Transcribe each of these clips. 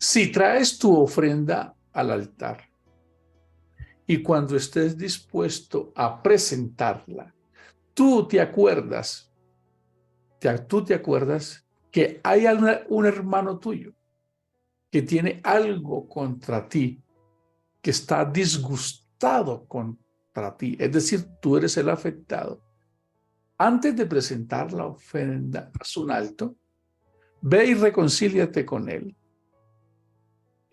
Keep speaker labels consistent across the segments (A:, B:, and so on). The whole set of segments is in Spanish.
A: Si traes tu ofrenda al altar y cuando estés dispuesto a presentarla, tú te acuerdas, tú te acuerdas que hay un hermano tuyo que tiene algo contra ti, que está disgustado contra ti, es decir, tú eres el afectado. Antes de presentar la ofrenda, haz un alto, ve y reconcíliate con él.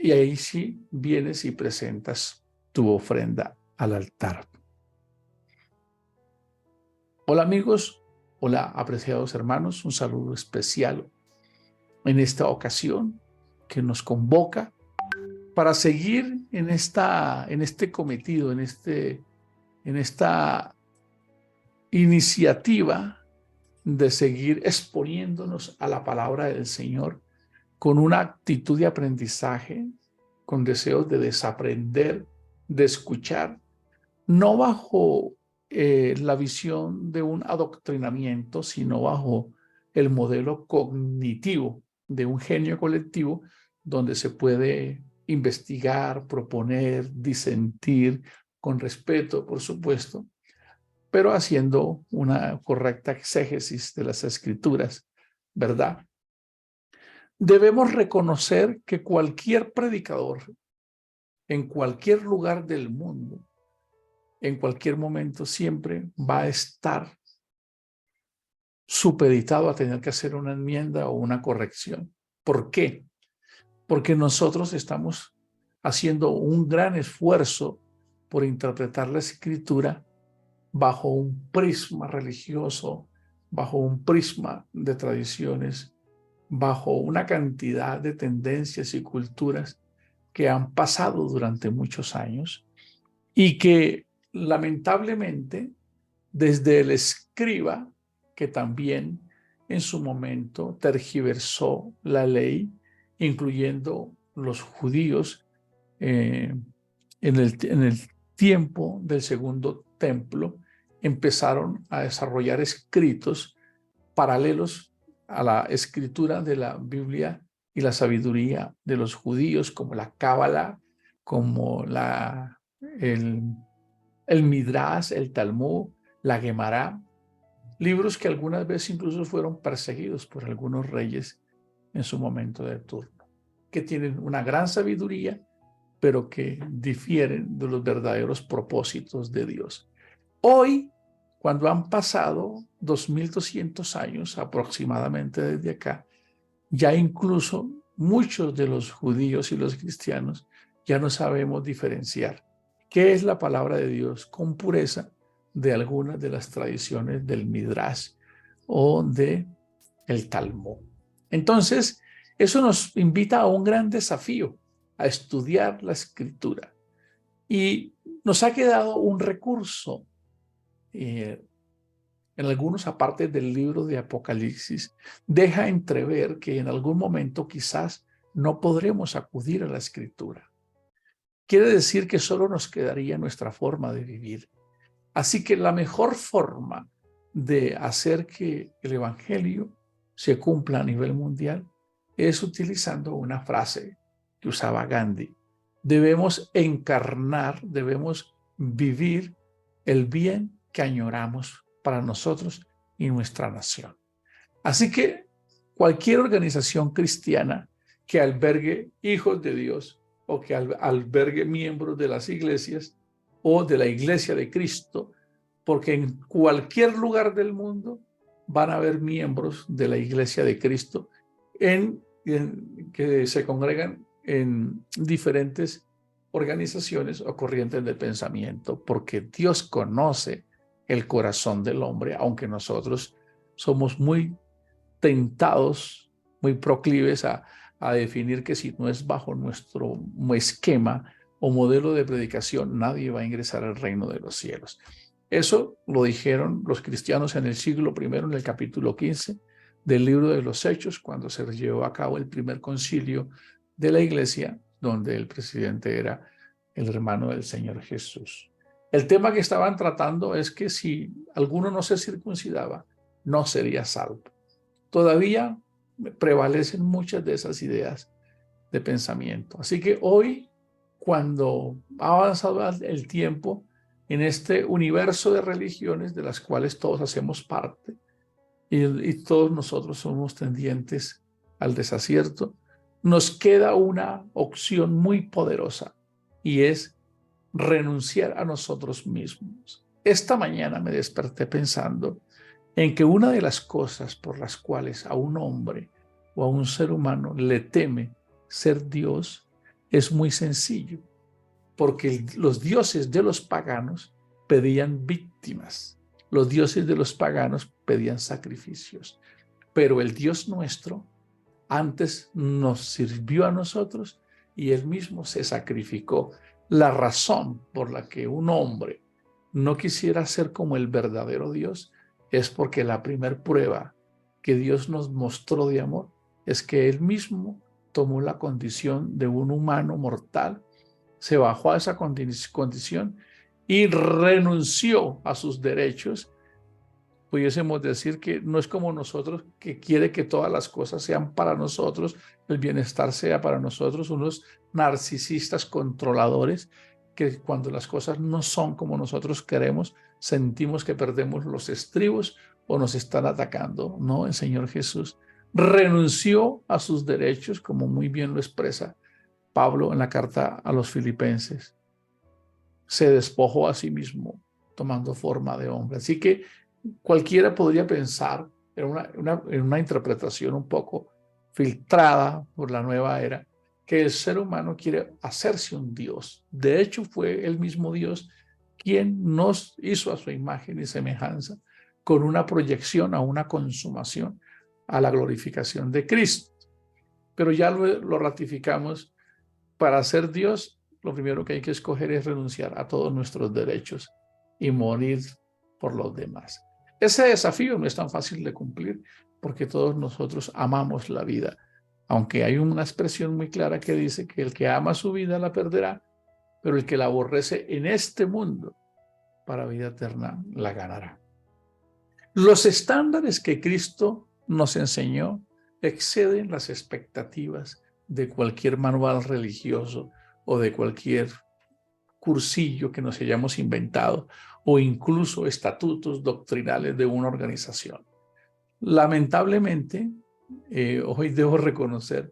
A: Y ahí sí vienes y presentas tu ofrenda al altar. Hola amigos, hola apreciados hermanos, un saludo especial en esta ocasión que nos convoca para seguir en este cometido, en esta iniciativa de seguir exponiéndonos a la palabra del Señor con una actitud de aprendizaje, con deseos de desaprender, de escuchar, no bajo la visión de un adoctrinamiento, sino bajo el modelo cognitivo de un genio colectivo donde se puede investigar, proponer, disentir, con respeto, por supuesto, pero haciendo una correcta exégesis de las escrituras, ¿verdad? Debemos reconocer que cualquier predicador en cualquier lugar del mundo, en cualquier momento, siempre va a estar supeditado a tener que hacer una enmienda o una corrección. ¿Por qué? Porque nosotros estamos haciendo un gran esfuerzo por interpretar la escritura bajo un prisma religioso, bajo un prisma de tradiciones, bajo una cantidad de tendencias y culturas que han pasado durante muchos años y que lamentablemente desde el escriba, que también en su momento tergiversó la ley, incluyendo los judíos en el tiempo del Segundo Templo, empezaron a desarrollar escritos paralelos a la escritura de la Biblia y la sabiduría de los judíos, como la Cábala, como el Midrash, el Talmud, la Gemara, libros que algunas veces incluso fueron perseguidos por algunos reyes en su momento de turno, que tienen una gran sabiduría, pero que difieren de los verdaderos propósitos de Dios. Hoy, cuando han pasado 2200 años aproximadamente desde acá, ya incluso muchos de los judíos y los cristianos ya no sabemos diferenciar qué es la palabra de Dios con pureza de algunas de las tradiciones del Midrash o del Talmud. Entonces, eso nos invita a un gran desafío, a estudiar la escritura. Y nos ha quedado un recurso en algunos apartes del libro de Apocalipsis, deja entrever que en algún momento quizás no podremos acudir a la escritura. Quiere decir que solo nos quedaría nuestra forma de vivir. Así que la mejor forma de hacer que el evangelio se cumpla a nivel mundial es utilizando una frase que usaba Gandhi. Debemos encarnar, debemos vivir el bien que añoramos para nosotros y nuestra nación. Así que cualquier organización cristiana que albergue hijos de Dios o que albergue miembros de las iglesias o de la iglesia de Cristo, porque en cualquier lugar del mundo van a haber miembros de la iglesia de Cristo que se congregan en diferentes organizaciones o corrientes de pensamiento, porque Dios conoce el corazón del hombre, aunque nosotros somos muy tentados, muy proclives a definir que si no es bajo nuestro esquema o modelo de predicación, nadie va a ingresar al reino de los cielos. Eso lo dijeron los cristianos en el siglo I, en el capítulo 15 del libro de los Hechos, cuando se llevó a cabo el primer concilio de la iglesia, donde el presidente era el hermano del Señor Jesús. El tema que estaban tratando es que si alguno no se circuncidaba, no sería salvo. Todavía prevalecen muchas de esas ideas de pensamiento. Así que hoy, cuando ha avanzado el tiempo en este universo de religiones de las cuales todos hacemos parte y todos nosotros somos tendientes al desacierto, nos queda una opción muy poderosa y es renunciar a nosotros mismos. Esta mañana me desperté pensando en que una de las cosas por las cuales a un hombre o a un ser humano le teme ser Dios es muy sencillo, porque los dioses de los paganos pedían víctimas, los dioses de los paganos pedían sacrificios, pero el Dios nuestro antes nos sirvió a nosotros y él mismo se sacrificó. La razón por la que un hombre no quisiera ser como el verdadero Dios es porque la primer prueba que Dios nos mostró de amor es que él mismo tomó la condición de un humano mortal, se bajó a esa condición y renunció a sus derechos. Pudiésemos decir que no es como nosotros, que quiere que todas las cosas sean para nosotros, el bienestar sea para nosotros, unos narcisistas controladores que cuando las cosas no son como nosotros queremos, sentimos que perdemos los estribos o nos están atacando. No, el Señor Jesús renunció a sus derechos, como muy bien lo expresa Pablo en la carta a los Filipenses. Se despojó a sí mismo, tomando forma de hombre. Así que cualquiera podría pensar en una interpretación un poco filtrada por la nueva era, que el ser humano quiere hacerse un Dios. De hecho, fue el mismo Dios quien nos hizo a su imagen y semejanza, con una proyección a una consumación, a la glorificación de Cristo. Pero ya lo ratificamos. Para ser Dios, lo primero que hay que escoger es renunciar a todos nuestros derechos y morir por los demás. Ese desafío no es tan fácil de cumplir porque todos nosotros amamos la vida, aunque hay una expresión muy clara que dice que el que ama su vida la perderá, pero el que la aborrece en este mundo para vida eterna la ganará. Los estándares que Cristo nos enseñó exceden las expectativas de cualquier manual religioso o de cualquier cursillo que nos hayamos inventado o incluso estatutos doctrinales de una organización. Lamentablemente, hoy debo reconocer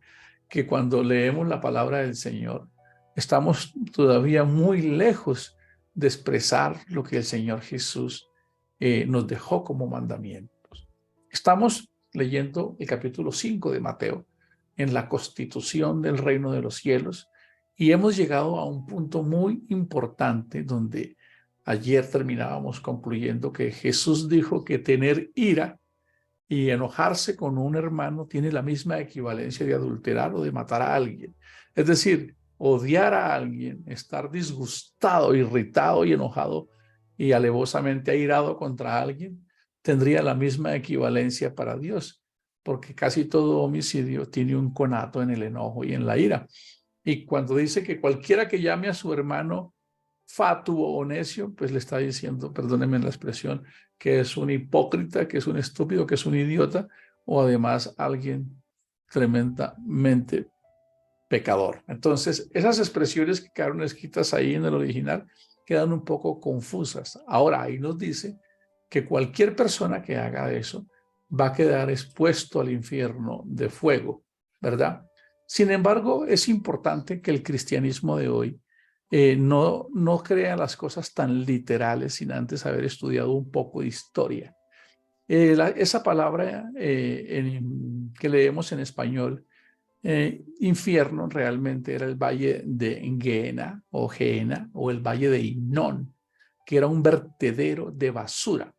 A: que cuando leemos la palabra del Señor, estamos todavía muy lejos de expresar lo que el Señor Jesús nos dejó como mandamientos. Estamos leyendo el capítulo 5 de Mateo en la constitución del reino de los cielos y hemos llegado a un punto muy importante donde ayer terminábamos concluyendo que Jesús dijo que tener ira y enojarse con un hermano tiene la misma equivalencia de adulterar o de matar a alguien. Es decir, odiar a alguien, estar disgustado, irritado y enojado y alevosamente airado contra alguien, tendría la misma equivalencia para Dios, porque casi todo homicidio tiene un conato en el enojo y en la ira. Y cuando dice que cualquiera que llame a su hermano fatuo o necio, pues le está diciendo, perdónenme la expresión, que es un hipócrita, que es un estúpido, que es un idiota, o además alguien tremendamente pecador. Entonces, esas expresiones que quedaron escritas ahí en el original quedan un poco confusas. Ahora, ahí nos dice que cualquier persona que haga eso va a quedar expuesto al infierno de fuego, ¿verdad? Sin embargo, es importante que el cristianismo de hoy no crea las cosas tan literales sin antes haber estudiado un poco de historia. Esa palabra que leemos en español, infierno, realmente era el valle de Gehenna o el valle de Hinnom, que era un vertedero de basura.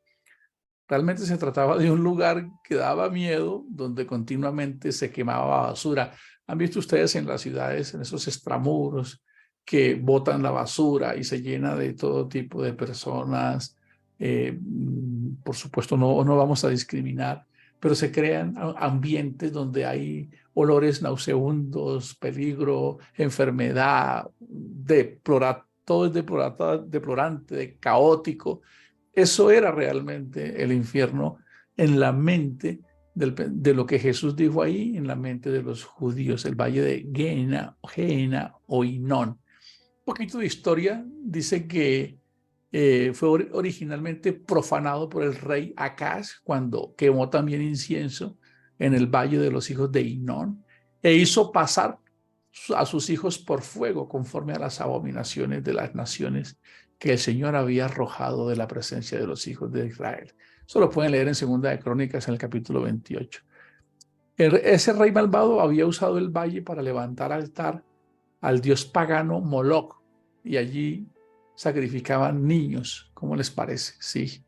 A: Realmente se trataba de un lugar que daba miedo, donde continuamente se quemaba basura. ¿Han visto ustedes en las ciudades, en esos extramuros, que botan la basura y se llena de todo tipo de personas? Por supuesto, no vamos a discriminar, pero se crean ambientes donde hay olores nauseabundos, peligro, enfermedad, todo es deplorante, caótico. Eso era realmente el infierno en la mente de lo que Jesús dijo ahí en la mente de los judíos, el valle de Geena o Hinón. Un poquito de historia, dice que fue originalmente profanado por el rey Acaz cuando quemó también incienso en el valle de los hijos de Hinón e hizo pasar a sus hijos por fuego conforme a las abominaciones de las naciones que el Señor había arrojado de la presencia de los hijos de Israel. Eso lo pueden leer en Segunda de Crónicas en el capítulo 28. Ese rey malvado había usado el valle para levantar altar al dios pagano Moloch y allí sacrificaban niños. ¿Cómo les parece? Sí.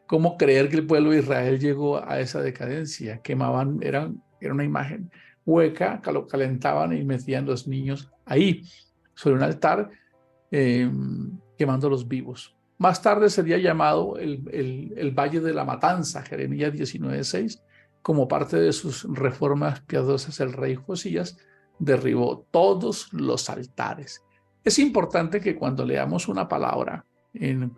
A: ¿Cómo creer que el pueblo de Israel llegó a esa decadencia? Quemaban, era una imagen hueca, que lo calentaban y metían los niños ahí, sobre un altar, quemándolos vivos. Más tarde sería llamado el Valle de la Matanza, Jeremías 19:6, como parte de sus reformas piadosas. El rey Josías derribó todos los altares. Es importante que cuando leamos una palabra en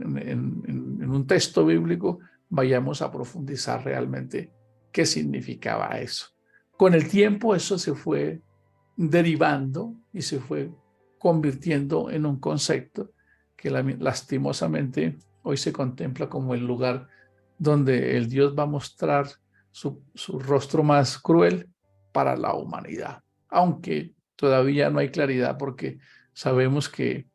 A: un texto bíblico, vayamos a profundizar realmente qué significaba eso. Con el tiempo eso se fue derivando y se fue convirtiendo en un concepto que lastimosamente hoy se contempla como el lugar donde el Dios va a mostrar su rostro más cruel para la humanidad. Aunque todavía no hay claridad porque sabemos que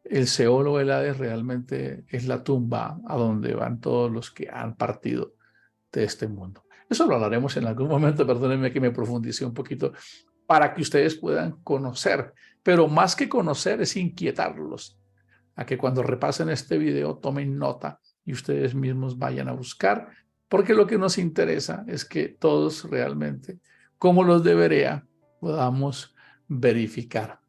A: el Seol o el Hades realmente es la tumba a donde van todos los que han partido de este mundo. Eso lo hablaremos en algún momento, perdónenme que me profundice un poquito, para que ustedes puedan conocer, pero más que conocer es inquietarlos, a que cuando repasen este video tomen nota y ustedes mismos vayan a buscar, porque lo que nos interesa es que todos realmente, como los de Berea, podamos verificar.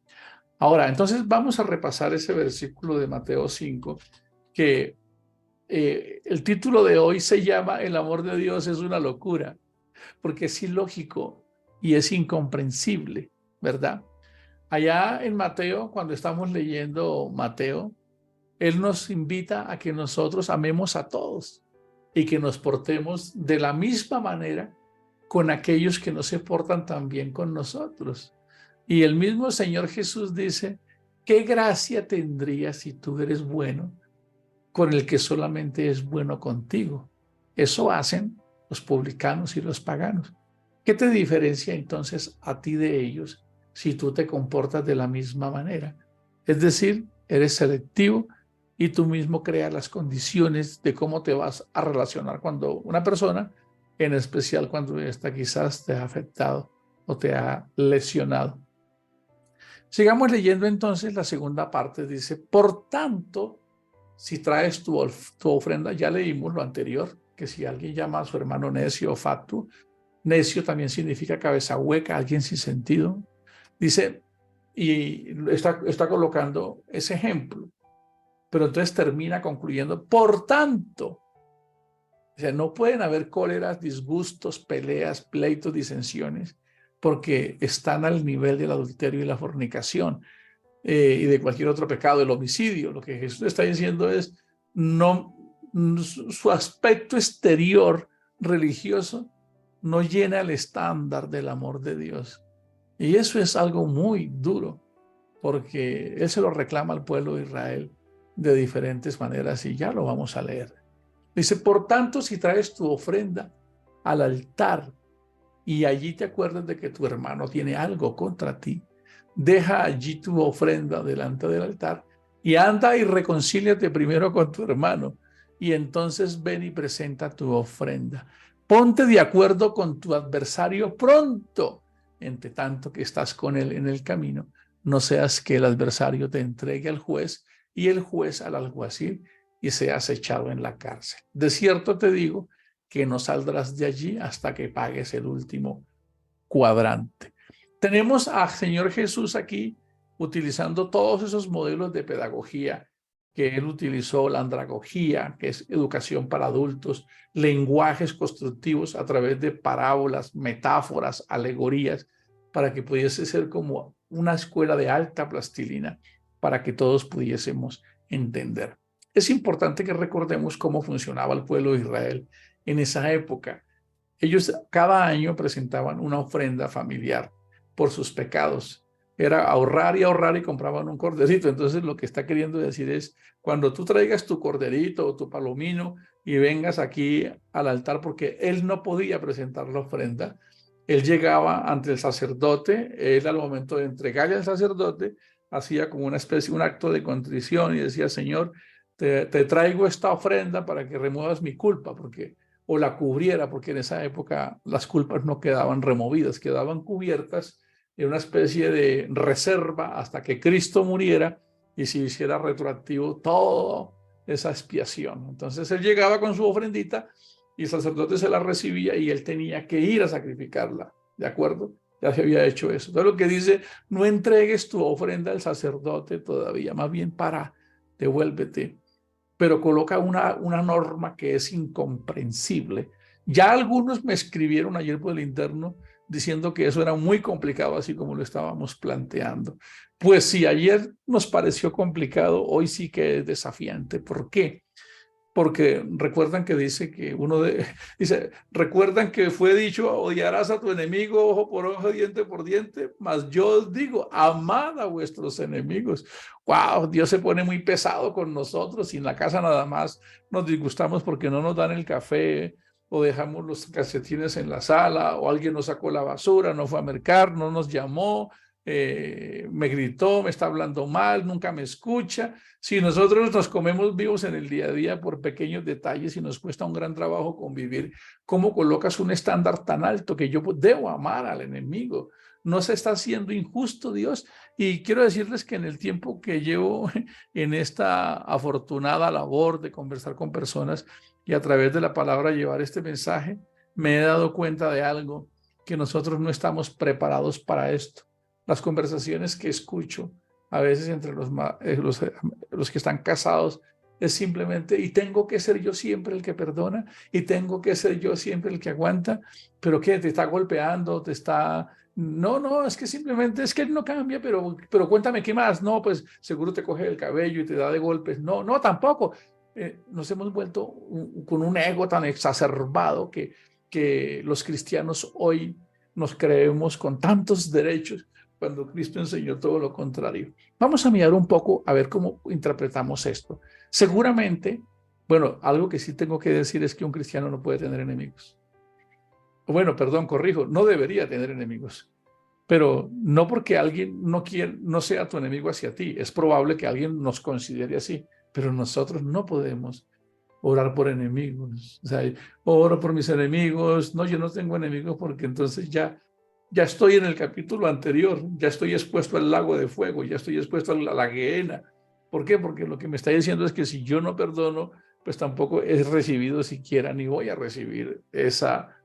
A: Ahora, entonces vamos a repasar ese versículo de Mateo 5, que el título de hoy se llama El amor de Dios es una locura, porque es ilógico y es incomprensible, ¿verdad? Allá en Mateo, cuando estamos leyendo Mateo, Él nos invita a que nosotros amemos a todos y que nos portemos de la misma manera con aquellos que no se portan tan bien con nosotros. Y el mismo Señor Jesús dice, ¿qué gracia tendría si tú eres bueno con el que solamente es bueno contigo? Eso hacen los publicanos y los paganos. ¿Qué te diferencia entonces a ti de ellos si tú te comportas de la misma manera? Es decir, eres selectivo y tú mismo creas las condiciones de cómo te vas a relacionar cuando una persona, en especial cuando esta quizás te ha afectado o te ha lesionado. Sigamos leyendo entonces la segunda parte. Dice, por tanto, si traes tu ofrenda, ya leímos lo anterior, que si alguien llama a su hermano necio o fatuo, necio también significa cabeza hueca, alguien sin sentido. Dice, y está colocando ese ejemplo, pero entonces termina concluyendo, por tanto, o sea, no pueden haber cóleras, disgustos, peleas, pleitos, disensiones, porque están al nivel del adulterio y la fornicación y de cualquier otro pecado, el homicidio. Lo que Jesús está diciendo es, no, su aspecto exterior religioso no llena el estándar del amor de Dios. Y eso es algo muy duro, porque Él se lo reclama al pueblo de Israel de diferentes maneras y ya lo vamos a leer. Dice, por tanto, si traes tu ofrenda al altar y allí te acuerdas de que tu hermano tiene algo contra ti, deja allí tu ofrenda delante del altar y anda y reconcíliate primero con tu hermano y entonces ven y presenta tu ofrenda. Ponte de acuerdo con tu adversario pronto, entre tanto que estás con él en el camino. No seas que el adversario te entregue al juez y el juez al alguacil y seas echado en la cárcel. De cierto te digo que no saldrás de allí hasta que pagues el último cuadrante. Tenemos al Señor Jesús aquí utilizando todos esos modelos de pedagogía que Él utilizó, la andragogía, que es educación para adultos, lenguajes constructivos a través de parábolas, metáforas, alegorías, para que pudiese ser como una escuela de alta plastilina, para que todos pudiésemos entender. Es importante que recordemos cómo funcionaba el pueblo de Israel en esa época. Ellos cada año presentaban una ofrenda familiar por sus pecados. Era ahorrar y compraban un corderito. Entonces lo que está queriendo decir es, cuando tú traigas tu corderito o tu palomino y vengas aquí al altar, porque él no podía presentar la ofrenda, él llegaba ante el sacerdote, él al momento de entregarle al sacerdote, hacía como una especie, un acto de contrición y decía, Señor, te traigo esta ofrenda para que remuevas mi culpa, porque o la cubriera, porque en esa época las culpas no quedaban removidas, quedaban cubiertas en una especie de reserva hasta que Cristo muriera y se hiciera retroactivo toda esa expiación. Entonces él llegaba con su ofrendita y el sacerdote se la recibía y él tenía que ir a sacrificarla, ¿de acuerdo? Ya se había hecho eso. Entonces lo que dice, no entregues tu ofrenda al sacerdote todavía, más bien devuélvete, pero coloca una norma que es incomprensible. Ya algunos me escribieron ayer por el interno diciendo que eso era muy complicado, así como lo estábamos planteando. Pues si ayer nos pareció complicado, hoy sí que es desafiante. ¿Por qué? Porque recuerdan que dice que dice, recuerdan que fue dicho, odiarás a tu enemigo ojo por ojo, diente por diente, mas yo os digo, amad a vuestros enemigos. Wow, Dios se pone muy pesado con nosotros y en la casa nada más nos disgustamos porque no nos dan el café o dejamos los calcetines en la sala o alguien nos sacó la basura, no fue a mercar, no nos llamó, me gritó, me está hablando mal, nunca me escucha. Si nosotros nos comemos vivos en el día a día por pequeños detalles y nos cuesta un gran trabajo convivir, ¿cómo colocas un estándar tan alto que yo debo amar al enemigo? ¿No se está haciendo injusto, Dios? Y quiero decirles que en el tiempo que llevo en esta afortunada labor de conversar con personas y a través de la palabra llevar este mensaje, me he dado cuenta de algo, que nosotros no estamos preparados para esto. Las conversaciones que escucho a veces entre los que están casados es simplemente, y tengo que ser yo siempre el que perdona, y tengo que ser yo siempre el que aguanta, pero ¿qué? ¿Te está golpeando? ¿Te está...? No, es que simplemente, es que él no cambia, pero cuéntame qué más. No, pues seguro te coge el cabello y te da de golpes. No, tampoco. Nos hemos vuelto con un ego tan exacerbado que los cristianos hoy nos creemos con tantos derechos cuando Cristo enseñó todo lo contrario. Vamos a mirar un poco a ver cómo interpretamos esto. Seguramente, bueno, algo que sí tengo que decir es que un cristiano no puede tener enemigos. Bueno, perdón, corrijo, no debería tener enemigos. Pero no porque alguien no sea tu enemigo hacia ti. Es probable que alguien nos considere así, pero nosotros no podemos orar por enemigos. O sea, oro por mis enemigos. No, yo no tengo enemigos porque entonces ya estoy en el capítulo anterior, ya estoy expuesto al lago de fuego, ya estoy expuesto a la gehenna. ¿Por qué? Porque lo que me está diciendo es que si yo no perdono, pues tampoco he recibido siquiera ni voy a recibir esa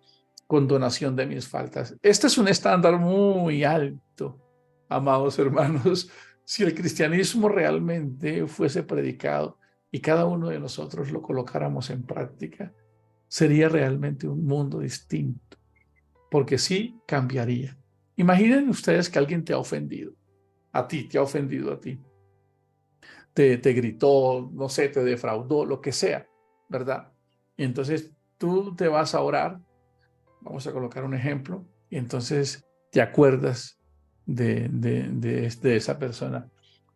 A: condonación de mis faltas. Este es un estándar muy alto, amados hermanos. Si el cristianismo realmente fuese predicado y cada uno de nosotros lo colocáramos en práctica, sería realmente un mundo distinto, porque sí cambiaría. Imaginen ustedes que alguien te ha ofendido, te ha ofendido a ti, te gritó, no sé, te defraudó, lo que sea, ¿verdad? Y entonces tú te vas a orar, vamos a colocar un ejemplo, y entonces te acuerdas de esa persona.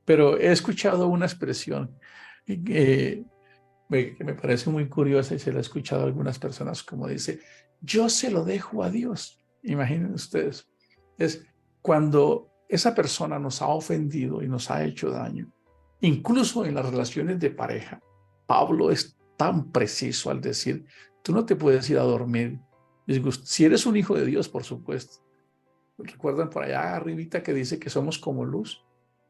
A: Pero he escuchado una expresión que me parece muy curiosa y se la he escuchado a algunas personas como dice, yo se lo dejo a Dios. Imaginen ustedes, es cuando esa persona nos ha ofendido y nos ha hecho daño, incluso en las relaciones de pareja. Pablo es tan preciso al decir, tú no te puedes ir a dormir. Si eres un hijo de Dios, por supuesto. Recuerdan por allá arribita que dice que somos como luz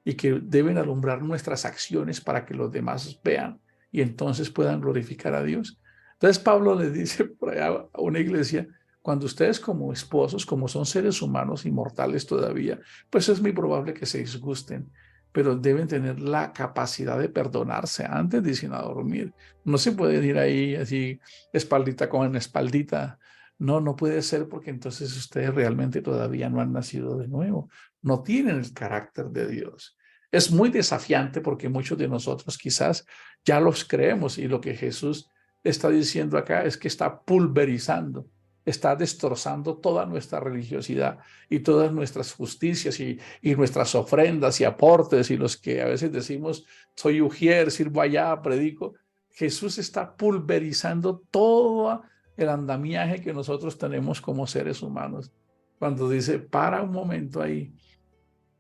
A: y que deben alumbrar nuestras acciones para que los demás vean y entonces puedan glorificar a Dios. Entonces Pablo le dice por allá a una iglesia, cuando ustedes como esposos, como son seres humanos inmortales todavía, pues es muy probable que se disgusten, pero deben tener la capacidad de perdonarse antes de irse a dormir. No se pueden ir ahí así espaldita con espaldita. No puede ser porque entonces ustedes realmente todavía no han nacido de nuevo, no tienen el carácter de Dios. Es muy desafiante porque muchos de nosotros quizás ya los creemos y lo que Jesús está diciendo acá es que está pulverizando está destrozando toda nuestra religiosidad y todas nuestras justicias y nuestras ofrendas y aportes y los que a veces decimos, soy ujier, sirvo allá, predico. Jesús está pulverizando todo el andamiaje que nosotros tenemos como seres humanos. Cuando dice, para un momento ahí.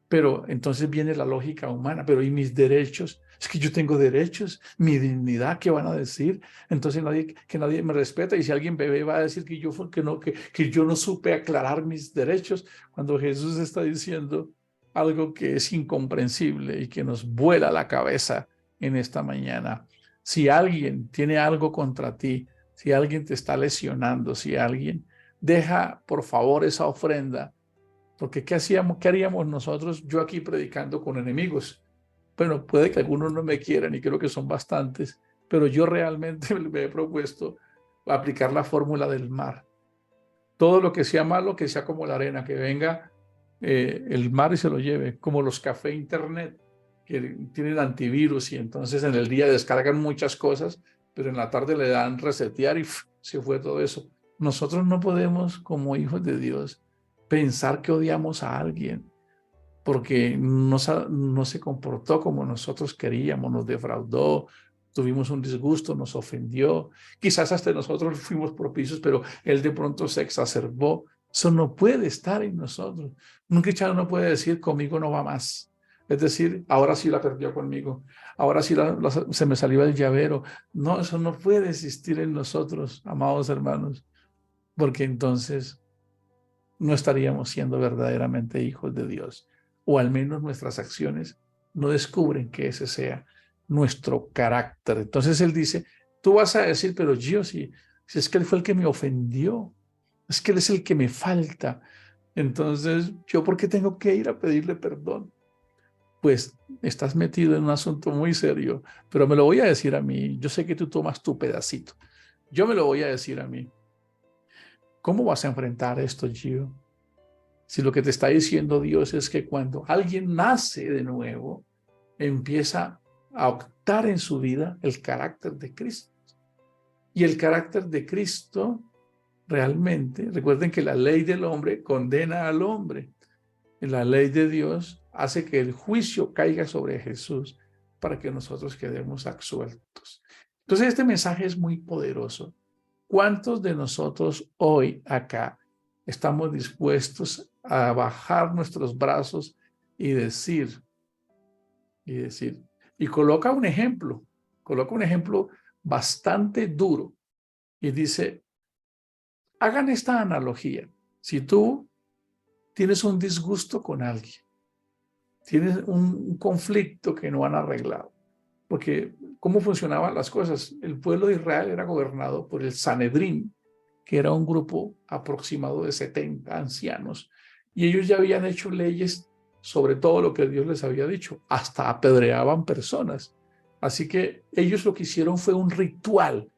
A: Pero entonces viene la lógica humana, pero ¿y mis derechos? Es que yo tengo derechos, mi dignidad, ¿qué van a decir? Entonces que nadie me respeta, y si alguien bebé va a decir que yo no supe aclarar mis derechos, cuando Jesús está diciendo algo que es incomprensible y que nos vuela la cabeza en esta mañana. Si alguien tiene algo contra ti, si alguien te está lesionando, si alguien, deja por favor esa ofrenda. Porque ¿qué haríamos nosotros, yo aquí predicando con enemigos? Bueno, puede que algunos no me quieran y creo que son bastantes, pero yo realmente me he propuesto aplicar la fórmula del mar. Todo lo que sea malo, que sea como la arena, que venga el mar y se lo lleve, como los cafés internet, que tienen antivirus y entonces en el día descargan muchas cosas, pero en la tarde le dan resetear y se fue todo eso. Nosotros no podemos, como hijos de Dios, pensar que odiamos a alguien porque no se comportó como nosotros queríamos, nos defraudó, tuvimos un disgusto, nos ofendió. Quizás hasta nosotros fuimos propicios, pero él de pronto se exacerbó. Eso no puede estar en nosotros. Un cristiano no puede decir, conmigo no va más. Es decir, ahora sí la perdió conmigo, ahora sí se me salió el llavero. No, eso no puede existir en nosotros, amados hermanos, porque entonces no estaríamos siendo verdaderamente hijos de Dios, o al menos nuestras acciones no descubren que ese sea nuestro carácter. Entonces él dice, tú vas a decir, pero yo si es que él fue el que me ofendió, es que él es el que me falta, entonces yo ¿por qué tengo que ir a pedirle perdón? Pues estás metido en un asunto muy serio, pero me lo voy a decir a mí. Yo sé que tú tomas tu pedacito, yo me lo voy a decir a mí. ¿Cómo vas a enfrentar esto, Gio? Si lo que te está diciendo Dios es que cuando alguien nace de nuevo, empieza a optar en su vida el carácter de Cristo. Y el carácter de Cristo realmente, recuerden que la ley del hombre condena al hombre. La ley de Dios hace que el juicio caiga sobre Jesús para que nosotros quedemos absueltos. Entonces este mensaje es muy poderoso. ¿Cuántos de nosotros hoy acá estamos dispuestos a bajar nuestros brazos y decir, y coloca un ejemplo bastante duro y dice, hagan esta analogía. Si tú tienes un disgusto con alguien, tienes un conflicto que no han arreglado, porque ¿cómo funcionaban las cosas? El pueblo de Israel era gobernado por el Sanedrín, que era un grupo aproximado de 70 ancianos, y ellos ya habían hecho leyes sobre todo lo que Dios les había dicho, hasta apedreaban personas. Así que ellos lo que hicieron fue un ritual,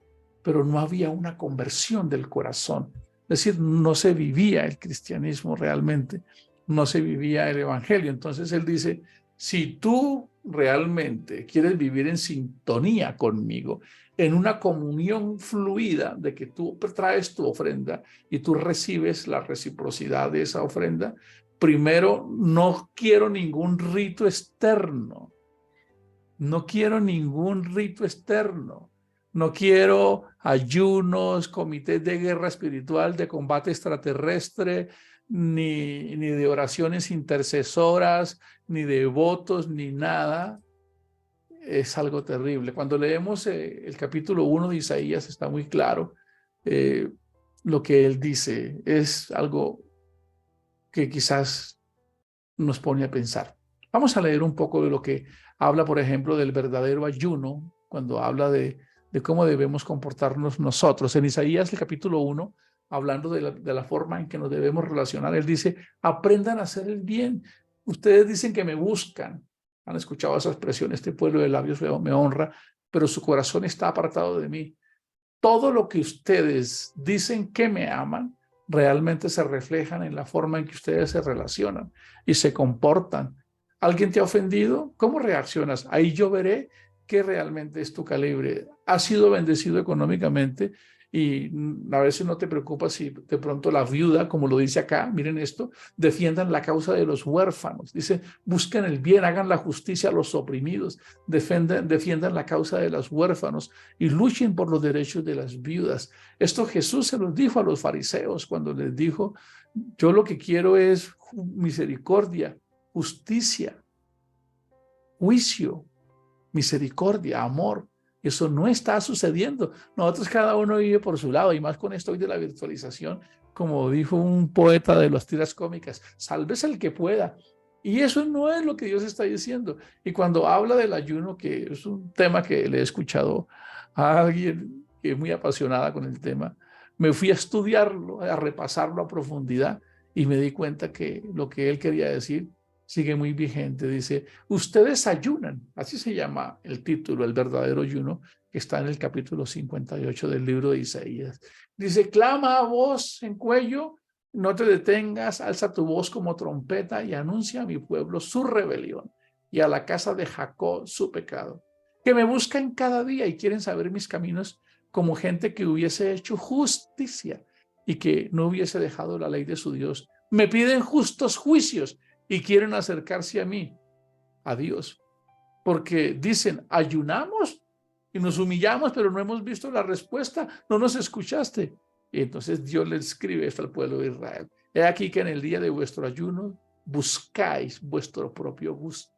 A: pero no había una conversión del corazón. Es decir, no se vivía el cristianismo realmente, no se vivía el evangelio. Entonces él dice, si tú realmente quieres vivir en sintonía conmigo, en una comunión fluida de que tú traes tu ofrenda y tú recibes la reciprocidad de esa ofrenda, primero, no quiero ningún rito externo. No quiero ningún rito externo. No quiero ayunos, comités de guerra espiritual, de combate extraterrestre, ni de oraciones intercesoras, ni de votos, ni nada. Es algo terrible. Cuando leemos el capítulo 1 de Isaías, está muy claro lo que él dice. Es algo que quizás nos pone a pensar. Vamos a leer un poco de lo que habla, por ejemplo, del verdadero ayuno, cuando habla de cómo debemos comportarnos nosotros. En Isaías, el capítulo 1, hablando de la forma en que nos debemos relacionar, él dice, aprendan a hacer el bien. Ustedes dicen que me buscan. Han escuchado esa expresión, este pueblo de labios me honra, pero su corazón está apartado de mí. Todo lo que ustedes dicen que me aman, realmente se reflejan en la forma en que ustedes se relacionan y se comportan. ¿Alguien te ha ofendido? ¿Cómo reaccionas? Ahí yo veré qué realmente es tu calibre. ¿Has sido bendecido económicamente? Y a veces no te preocupas si de pronto la viuda, como lo dice acá, miren esto, defiendan la causa de los huérfanos. Dice, busquen el bien, hagan la justicia a los oprimidos, defiendan la causa de los huérfanos y luchen por los derechos de las viudas. Esto Jesús se los dijo a los fariseos cuando les dijo, yo lo que quiero es misericordia, justicia, juicio, misericordia, amor. Eso no está sucediendo. Nosotros cada uno vive por su lado, y más con esto hoy de la virtualización, como dijo un poeta de las tiras cómicas, sálvese el que pueda. Y eso no es lo que Dios está diciendo. Y cuando habla del ayuno, que es un tema que le he escuchado a alguien que es muy apasionada con el tema, me fui a estudiarlo, a repasarlo a profundidad, y me di cuenta que lo que él quería decir sigue muy vigente. Dice, ustedes ayunan, así se llama el título, el verdadero ayuno, que está en el capítulo 58 del libro de Isaías. Dice, clama a voz en cuello, no te detengas, alza tu voz como trompeta y anuncia a mi pueblo su rebelión y a la casa de Jacob su pecado, que me buscan cada día y quieren saber mis caminos como gente que hubiese hecho justicia y que no hubiese dejado la ley de su Dios. Me piden justos juicios y quieren acercarse a mí, a Dios, porque dicen, ayunamos y nos humillamos, pero no hemos visto la respuesta, no nos escuchaste. Y entonces Dios le escribe esto al pueblo de Israel. He aquí que en el día de vuestro ayuno buscáis vuestro propio gusto,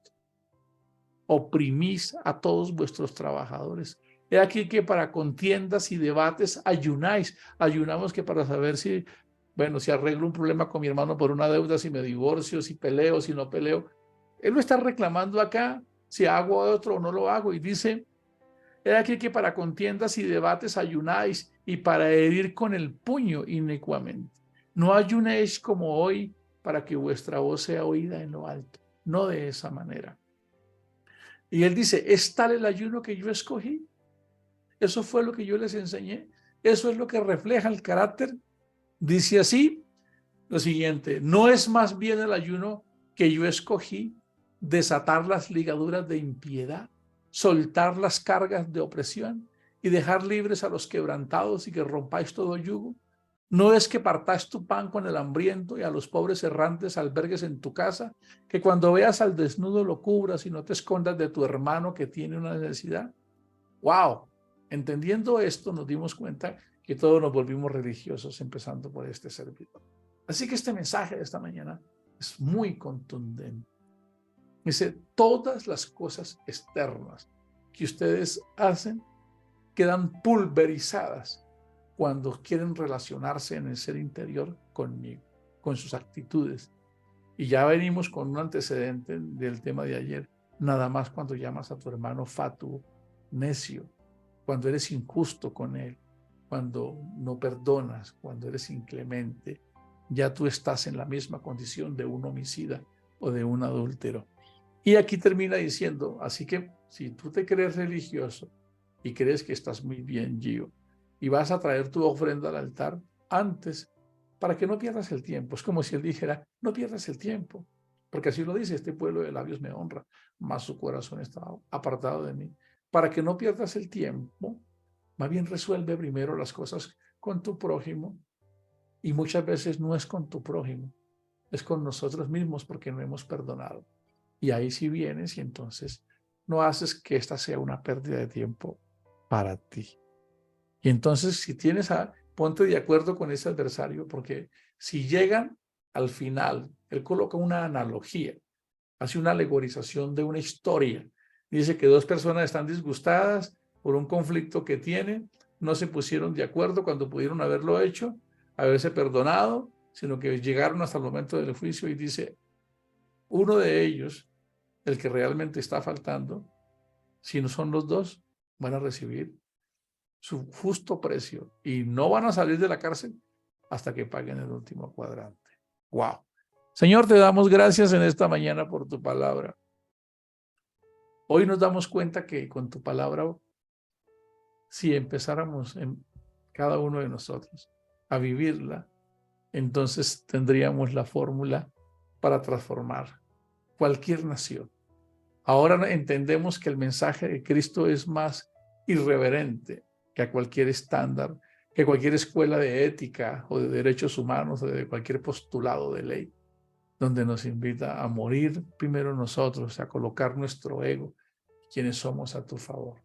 A: oprimís a todos vuestros trabajadores. He aquí que para contiendas y debates ayunáis. Ayunamos que para saber si, bueno, si arreglo un problema con mi hermano por una deuda, si me divorcio, si peleo, si no peleo. Él lo está reclamando acá, si hago otro o no lo hago. Y dice, he aquí que para contiendas y debates ayunáis y para herir con el puño inicuamente. No ayunéis como hoy para que vuestra voz sea oída en lo alto. No de esa manera. Y él dice, ¿es tal el ayuno que yo escogí? Eso fue lo que yo les enseñé. Eso es lo que refleja el carácter. Dice así lo siguiente, no es más bien el ayuno que yo escogí, desatar las ligaduras de impiedad, soltar las cargas de opresión y dejar libres a los quebrantados y que rompáis todo yugo. No es que partáis tu pan con el hambriento y a los pobres errantes albergues en tu casa, que cuando veas al desnudo lo cubras y no te escondas de tu hermano que tiene una necesidad. ¡Wow! Entendiendo esto, nos dimos cuenta que todos nos volvimos religiosos, empezando por este servidor. Así que este mensaje de esta mañana es muy contundente. Dice, todas las cosas externas que ustedes hacen quedan pulverizadas cuando quieren relacionarse en el ser interior conmigo, con sus actitudes. Y ya venimos con un antecedente del tema de ayer, nada más cuando llamas a tu hermano fatuo, necio, cuando eres injusto con él, cuando no perdonas, cuando eres inclemente, ya tú estás en la misma condición de un homicida o de un adúltero. Y aquí termina diciendo, así que si tú te crees religioso y crees que estás muy bien, Gio, y vas a traer tu ofrenda al altar antes, para que no pierdas el tiempo. Es como si él dijera, no pierdas el tiempo, porque así lo dice, este pueblo de labios me honra, mas su corazón está apartado de mí. Para que no pierdas el tiempo, más bien resuelve primero las cosas con tu prójimo, y muchas veces no es con tu prójimo, es con nosotros mismos porque no hemos perdonado. Y ahí sí vienes y entonces no haces que esta sea una pérdida de tiempo para ti. Y entonces si tienes ponte de acuerdo con ese adversario, porque si llegan al final, él coloca una analogía, hace una alegorización de una historia. Dice que dos personas están disgustadas por un conflicto que tienen, no se pusieron de acuerdo cuando pudieron haberlo hecho, haberse perdonado, sino que llegaron hasta el momento del juicio y dice, uno de ellos, el que realmente está faltando, si no son los dos, van a recibir su justo precio y no van a salir de la cárcel hasta que paguen el último cuadrante. ¡Wow! Señor, te damos gracias en esta mañana por tu palabra. Hoy nos damos cuenta que con tu palabra, si empezáramos en cada uno de nosotros a vivirla, entonces tendríamos la fórmula para transformar cualquier nación. Ahora entendemos que el mensaje de Cristo es más irreverente que a cualquier estándar que cualquier escuela de ética o de derechos humanos o de cualquier postulado de ley, donde nos invita a morir primero nosotros, a colocar nuestro ego, quienes somos a tu favor.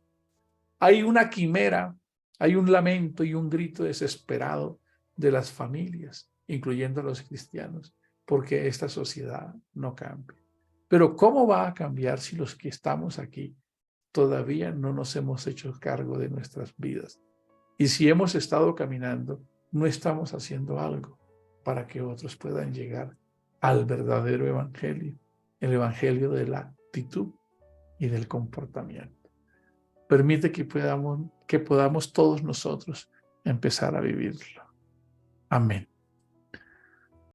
A: Hay una quimera, hay un lamento y un grito desesperado de las familias, incluyendo a los cristianos, porque esta sociedad no cambia. Pero ¿cómo va a cambiar si los que estamos aquí todavía no nos hemos hecho cargo de nuestras vidas? Y si hemos estado caminando, no estamos haciendo algo para que otros puedan llegar al verdadero evangelio, el evangelio de la actitud y del comportamiento. Permite que podamos todos nosotros empezar a vivirlo. Amén.